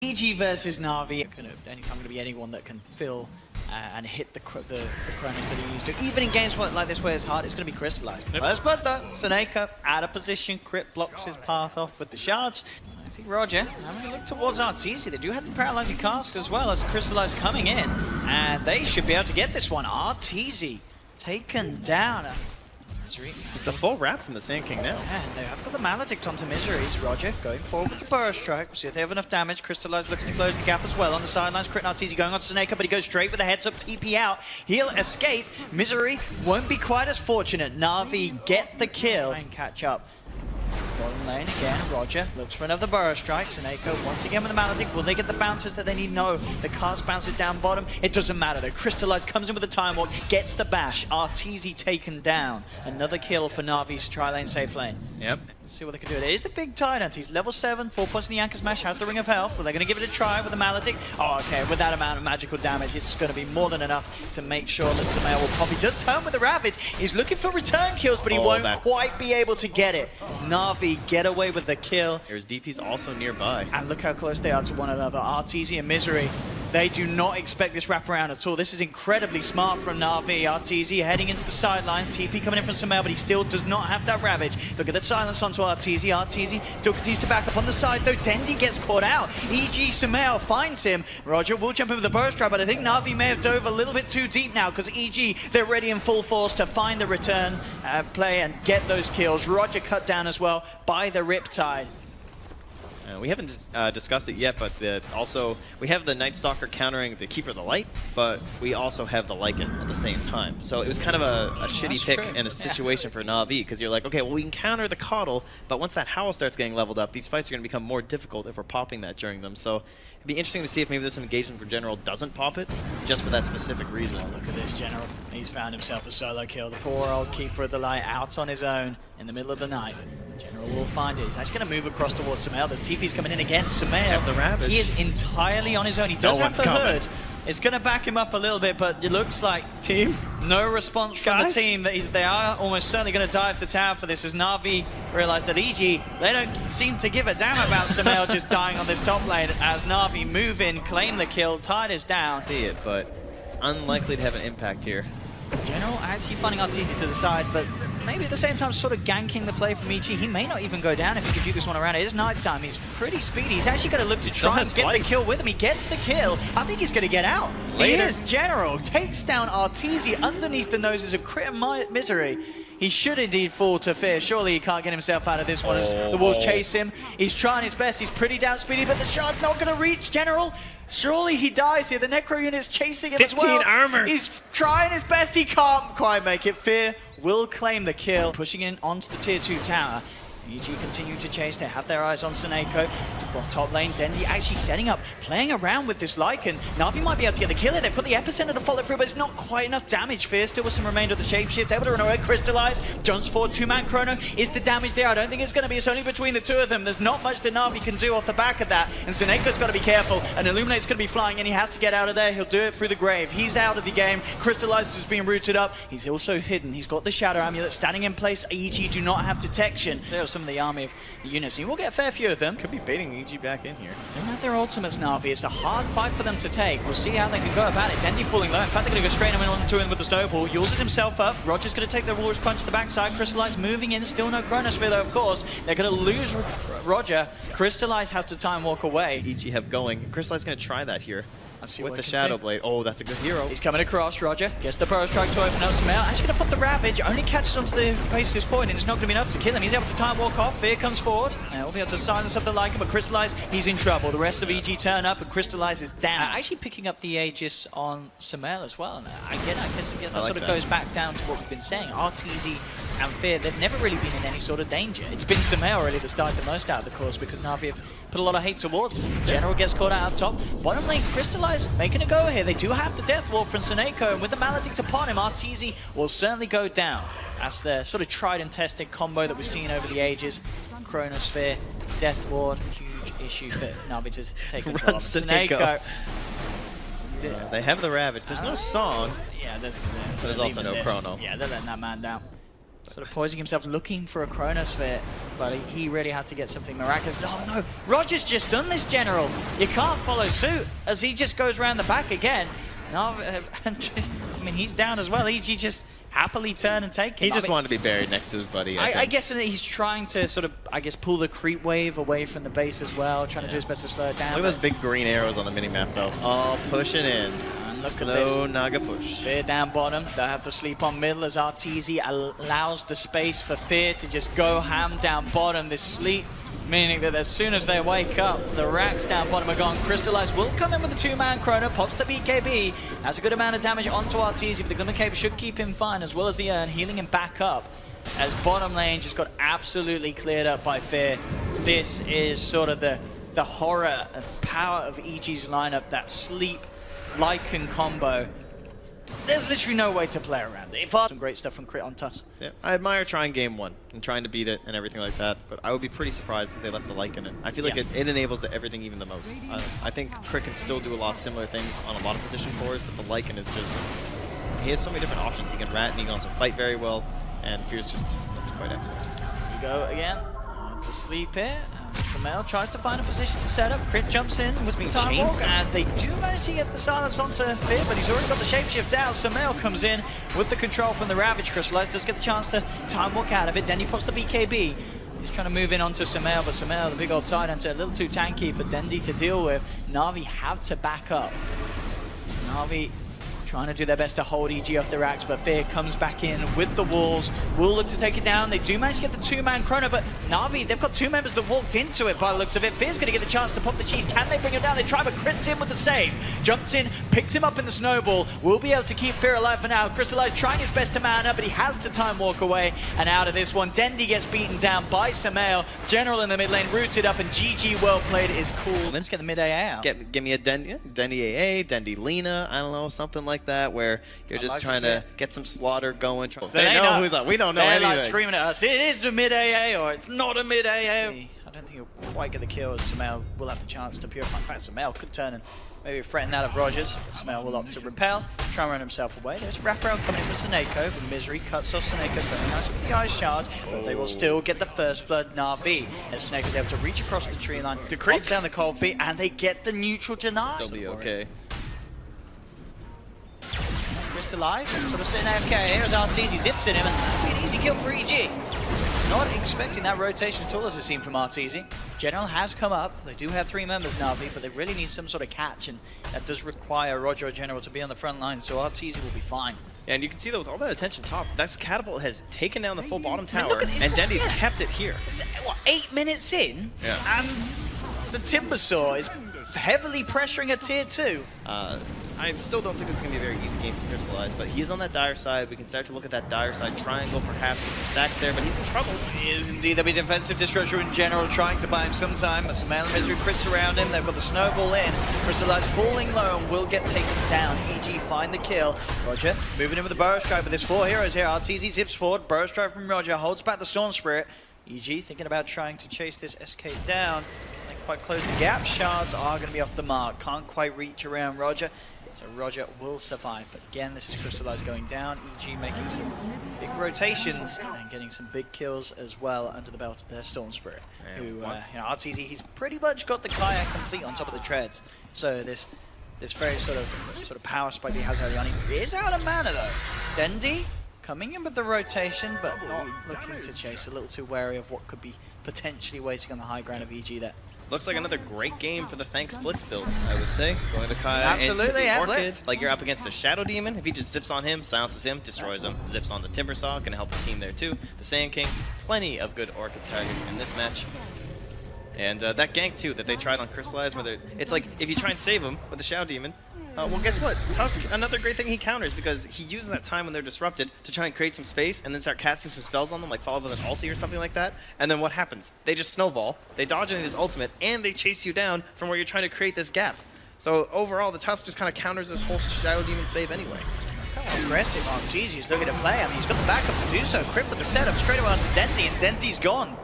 EG versus Navi. Anytime going to be anyone that can fill and hit the Chronos that he used to. Even in games like this where it's hard, it's going to be crystallized. First blood though, Seneca out of position, Crit blocks his path off with the shards. I think Roger having a look towards Arteezy. They do have the paralyzing cask as well as crystallized coming in, and they should be able to get this one. Arteezy taken down. It's a full wrap from the Sand King now. Yeah, and they have got the Maledict onto Miseries. Roger going forward with the Burst Strike. We'll see if they have enough damage. Crystallized looking to close the gap as well on the sidelines. Crit Arteezy going on to Seneca, but he goes straight with a heads up TP out. He'll escape. Misery won't be quite as fortunate. Navi get the kill and catch up. Bottom lane again, Roger looks for another Burrow Strike. Seneca once again with the Maledict. Will they get the bounces that they need? No. The cast bounces down bottom. It doesn't matter though. Crystallized comes in with the Time Walk, gets the bash. Arteezy taken down. Another kill for Navi's tri-lane safe lane. Yep. Let's see what they can do. It is the big Tident. He's level 7, 4 points in the Anchor Smash, has the Ring of Health. Well, they're going to give it a try with the Maledict. Oh, okay. With that amount of magical damage, it's going to be more than enough to make sure that Sumail will pop. He does turn with the Ravage. He's looking for return kills, but he won't quite be able to get it. Navi get away with the kill. Here's DP's also nearby. And look how close they are to one another. Arteezy and Misery. They do not expect this wraparound at all. This is incredibly smart from Navi. Arteezy heading into the sidelines. TP coming in from Sumail, but he still does not have that Ravage. Look at the silence onto Arteezy. Arteezy still continues to back up on the side, though. Dendi gets caught out. EG Sumail finds him. Roger will jump in with the burst strike, but I think Navi may have dove a little bit too deep now because EG, they're ready in full force to find the return play and get those kills. Roger cut down as well by the Riptide. We haven't discussed it yet, but also we have the Night Stalker countering the Keeper of the Light, but we also have the Lycan at the same time. So it was kind of a shitty pick and a situation for Navi, because you're like, okay, well we can counter the Coddle, but once that Howl starts getting leveled up, these fights are going to become more difficult if we're popping that during them. So it'd be interesting to see if maybe this engagement for General doesn't pop it, just for that specific reason. Oh, look at this General. He's found himself a solo kill. The poor old Keeper of the Light out on his own in the middle of the night. General will find it. He's actually going to move across towards Sumail. There's TP's coming in again. Sumail, he is entirely on his own. He does have the Hood. It's going to back him up a little bit, but it looks like no response from the team. They are almost certainly going to dive the tower for this, as Navi realize that EG, they don't seem to give a damn about Sumail just dying on this top lane, as Navi move in, claim the kill. Tide is down. See it, but it's unlikely to have an impact here. General actually finding Arteezy to the side, but maybe at the same time sort of ganking the play from EG. He may not even go down if he could do this one around. It is nighttime. He's pretty speedy. He's actually going to look to try and get the kill with him. He gets the kill. I think he's going to get out. He is. General takes down Arteezy underneath the noses of Crit and Misery. He should indeed fall to fear. Surely he can't get himself out of this one as the Wolves chase him. He's trying his best. He's pretty down speedy, but the shot's not going to reach General. Surely he dies here. The Necro unit's chasing him as well. 15 armor. He's trying his best. He can't quite make it. Fear will claim the kill. Pushing in onto the tier 2 tower. EG continue to chase. They have their eyes on Seneko. Top lane, Dendi actually setting up, playing around with this Lycan. Navi might be able to get the kill here. They put the epicenter to follow through, but it's not quite enough damage. Fear still with some remainder of the shapeshift. Able to run away, crystallize. Jumps forward, 2-man chrono. Is the damage there? I don't think it's going to be. It's only between the two of them. There's not much that Navi can do off the back of that. And Seneco's got to be careful. And Illuminate's going to be flying, and he has to get out of there. He'll do it through the grave. He's out of the game. Crystallize is being rooted up. He's also hidden. He's got the Shadow Amulet standing in place. EG do not have detection. There's some of the army of the units. You will get a fair few of them. Could be baiting EG back in here. They don't have their ultimates, Navi. It's a hard fight for them to take. We'll see how they can go about it. Dendi falling low. In fact, they're going to go straight onto him with the snowball. Uses himself up. Roger's going to take the Walrus Punch to the backside. Crystallize moving in. Still no Chronosphere though, of course. They're going to lose Roger. Crystallize has to time walk away. EG have going. Crystallize going to try that here. With the Shadow Blade. Oh, that's a good hero. He's coming across, Roger. Gets the Burrow Strike to open up Sumail. Actually going to put the Ravage. Only catches onto the face of his foot, and it's not going to be enough to kill him. He's able to time walk off. Fear comes forward. And he'll be able to silence up the Lycan, but Crystallize, he's in trouble. The rest of EG turn up, and Crystallize is down. Actually picking up the Aegis on Sumail as well. And again, I guess that sort of goes back down to what we've been saying. Arteezy and Fear, they've never really been in any sort of danger. It's been Sumail really that started the most out of the course, because Navi have put a lot of hate towards him. General gets caught out up top. Bottom lane, Crystallize making a go here. They do have the Death Ward from Seneko, and with the Maledict upon him, Arteezy will certainly go down. That's the sort of tried and tested combo that we've seen over the ages. Chronosphere, Death Ward, huge issue for Navi to take control of. Seneko. They have the Ravage. There's no song. Yeah, there's also no chrono. Yeah, they're letting that man down. Sort of poising himself, looking for a Chronosphere, but he really had to get something miraculous. Oh no, Roger's just done this, General. You can't follow suit as he just goes around the back again. I mean, he's down as well. EG just happily turn and take him. He just wanted to be buried next to his buddy. I guess that he's trying to sort of, pull the creep wave away from the base as well, trying to do his best to slow it down. Look at those big green arrows on the minimap, though. All pushing in. Slow Naga push. Fear down bottom. They'll have to sleep on middle as Arteezy allows the space for Fear to just go ham down bottom. This sleep, meaning that as soon as they wake up, the racks down bottom are gone. Crystallize will come in with a two-man chrono, pops the BKB, has a good amount of damage onto Arteezy, but the Glimmer Cape should keep him fine, as well as the Urn, healing him back up. As bottom lane just got absolutely cleared up by Fear. This is sort of the horror and power of EG's lineup, that sleep Lycan combo. There's literally no way to play around it. Some great stuff from Crit on Tusk. Yeah, I admire trying game one and trying to beat it and everything like that, but I would be pretty surprised if they left the Lycan in. I feel like it enables everything even the most. I think Crit can still do a lot of similar things on a lot of position fours, but the Lycan is just... He has so many different options. He can rat and he can also fight very well, and Fear's just looks quite excellent. You go again. To sleep here. Samel tries to find a position to set up. Crit jumps in with the time walk, and they do manage to get the silence onto Fear, but he's already got the shapeshift down. Samel comes in with the control from the Ravage. Crystallize does get the chance to time walk out of it. Then he pops the BKB. He's trying to move in onto Samel, but Samel, the big old side hunter, a little too tanky for Dendi to deal with. Na'Vi have to back up. Na'Vi trying to do their best to hold EG off the racks, but Fear comes back in with the walls. Will look to take it down. They do manage to get the two-man chrono, but Na'Vi, they've got two members that walked into it by the looks of it. Fear's going to get the chance to pop the cheese. Can they bring him down? They try, but Crit's in with the save. Jumps in, picks him up in the snowball. Will be able to keep Fear alive for now. Crystallize trying his best to man up, but he has to time walk away and out of this one. Dendi gets beaten down by Samel. General in the mid lane rooted up, and GG well played is cool. Let's get the mid AA out. Give me a Dendi AA, Dendi Lina, I don't know, something like that, where you're just trying to get some slaughter going. They know who's up. We don't know anything. They're like screaming at us, it is a mid AA or it's not a mid AA. I don't think he'll quite get the kill as Samel will have the chance to purify. In fact, Samel could turn and maybe threaten that of Rogers. Samel will opt to repel, try and run himself away. There's a wraparound coming in for Seneko, but Misery cuts off Seneko very nice with the ice shards, but they will still get the first blood Na'Vi as Snake is able to reach across the tree line, creep down the cold feet, and they get the neutral deny. Still be okay. Crystallize, sort of sitting AFK here as Arteezy zips in him, and an easy kill for EG. Not expecting that rotation at all as it seemed from Arteezy. General has come up, they do have three members Na'Vi, but they really need some sort of catch, and that does require Roger or General to be on the front line, so Arteezy will be fine. Yeah, and you can see that with all that attention top, that catapult has taken down the full bottom tower, and Dendi's kept it here. What, 8 minutes in? Yeah. And the Timber Saw is heavily pressuring a tier 2. I still don't think this is going to be a very easy game for Crystallize, but he is on that dire side. We can start to look at that dire side triangle, perhaps get some stacks there, but he's in trouble. He is indeed. There'll be defensive disruption in general, trying to buy him some time. But some Misery crits around him. They've got the snowball in. Crystallize falling low and will get taken down. EG find the kill. Roger moving in with the Burrow Strike, but there's 4 heroes here. Arteezy zips forward. Burrow Strike from Roger holds back the Storm Spirit. EG thinking about trying to chase this SK down. Getting quite close. The gap shards are going to be off the mark. Can't quite reach around Roger. So Roger will survive, but again, this is Crystallize going down. EG making some big rotations and getting some big kills as well under the belt of their Storm Spirit. Who, you know, Arteezy, he's pretty much got the kayak complete on top of the treads. So this very sort of power spike he has early on. He is out of mana though. Dendi coming in with the rotation, but not looking to chase. A little too wary of what could be potentially waiting on the high ground of EG there. Looks like another great game for the Fang Blitz build, I would say. Going to Kaya Absolutely, and Orchid. Blitz. Like you're up against the Shadow Demon. If he just zips on him, silences him, destroys him, zips on the Timber Saw, can help his team there too. The Sand King, plenty of good Orchid targets in this match. And that gank too that they tried on Crystallize, whether it's like if you try and save him with the Shadow Demon, well, guess what? Tusk, another great thing he counters because he uses that time when they're disrupted to try and create some space and then start casting some spells on them, like followed with an ulti or something like that. And then what happens? They just snowball, they dodge into his ultimate, and they chase you down from where you're trying to create this gap. So overall, the Tusk just kind of counters this whole Shadow Demon save anyway. Aggressive Arteezy is looking to play. I mean, he's got the backup to do so. Crit with the setup straight away onto Dendi, and Dendi's gone.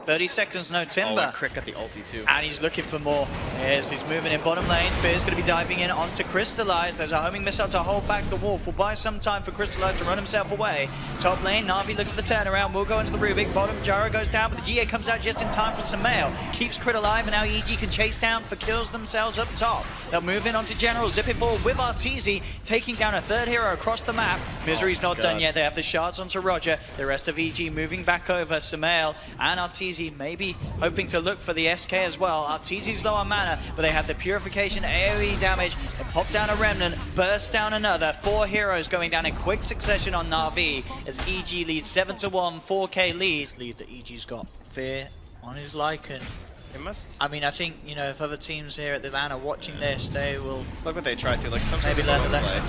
30 seconds, no Oh, Timber. and Crick got the ulti too. And he's looking for more. Yes, he's moving in bottom lane. Fear's going to be diving in onto Crystallize. There's a homing missile to hold back the Wolf. Will buy some time for Crystallize to run himself away. Top lane, Na'Vi looking for the turnaround. Will go into the Rubik. Bottom, Jara goes down, but the GA comes out just in time for Samael. Keeps Crit alive, and now EG can chase down for kills themselves up top. They'll move in onto General, zipping forward with Arteezy, taking down a third hero across the map. Misery's not done yet. They have the shards onto Roger. The rest of EG moving back over. Samael and Arteezy maybe hoping to look for the SK as well. Arteezy's low on mana, but they have the purification AoE damage. They pop down a remnant, burst down another. 4 heroes going down in quick succession on Na'Vi as EG leads 7-1, 4K lead that EG's got. Fear on his Lycan. It must. I mean, I think, you know, if other teams here at the LAN are watching this, they will Look what they tried to, like, sometimes maybe learn the lesson.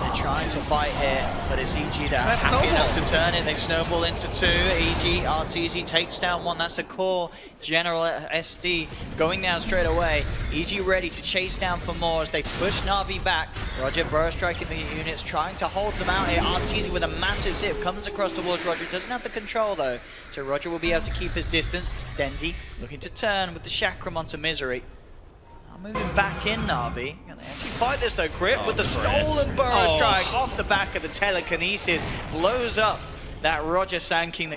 They're trying to fight here, but it's EG that are happy enough to turn it. They snowball into 2. EG, Arteezy takes down 1. That's a core. General SD going down straight away. EG ready to chase down for more as they push Na'Vi back. Roger burrow striking the units, trying to hold them out here. Arteezy with a massive zip comes across towards Roger. Doesn't have the control though, so Roger will be able to keep his distance. Dendi looking to turn with the Chakram onto Misery. Moving back in, Na'Vi. They actually fight this though, Crit with the stolen burrow strike off the back of the telekinesis. Blows up that Roger Sand King.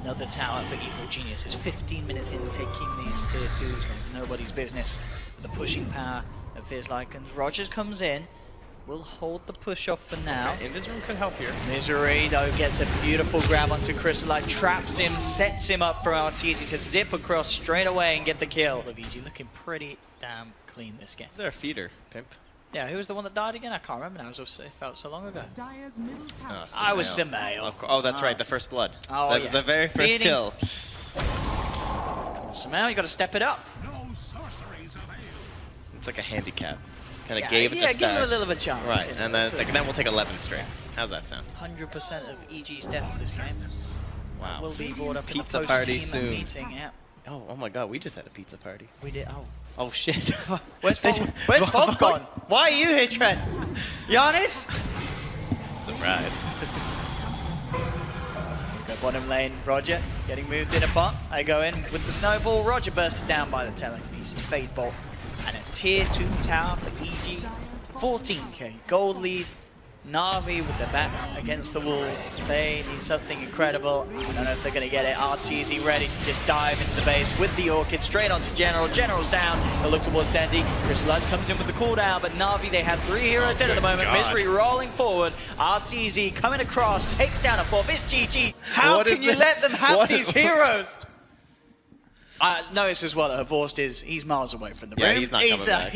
Another tower for Evil Geniuses. 15 minutes in taking these tier 2s like nobody's business. The pushing power of Fierce Lycans. Rogers comes in. Will hold the push off for now. Okay, this room could help here. Misery, though, gets a beautiful grab onto Crystallize, traps him, sets him up for Arteezy to zip across straight away and get the kill. VG looking pretty damn clean this game. Is there a feeder, Pimp? Yeah, who was the one that died again? I can't remember now. It felt so long ago. Oh, I was Samael. Oh, that's right, the first blood. Oh, that was the very first kill. Come on, Samael, you got to step it up. It's like a handicap. Kind of gave it to give him a little bit of a chance. Right, and then it's like, then we'll take 11 straight. How's that sound? 100% of EG's deaths this game. Wow. Will be brought up Pizza in the party post-team soon. meeting. Yeah. Oh my God, we just had a pizza party. We did. Oh. Oh shit. Where's Fog gone? Why are you here, Trent? Giannis? Surprise. Go bottom lane, Roger getting moved in a pot. I go in with the snowball. Roger bursted down by the telekinesis. Fade bolt. And a tier 2 tower for EG. 14k gold lead. Na'Vi with their backs against the wall. They need something incredible. I don't know if they're going to get it. Arteezy ready to just dive into the base with the Orchid. Straight onto General. General's down. They'll look towards Dendi. Crystallize comes in with the cooldown, but Na'Vi, they have 3 heroes dead at the moment. Misery rolling forward. Arteezy coming across. Takes down a 4th. It's GG. How can you let them have these heroes? Notice as well that Vorst he's miles away from the room. Yeah, he's not coming back.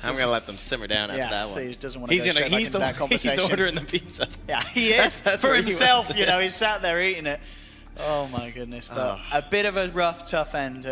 I'm going to let them simmer down after that one. So he doesn't want to go straight back into that conversation. He's ordering the pizza. Yeah, he is. That's for himself, you know, he's sat there eating it. Oh my goodness. But a bit of a rough, tough end.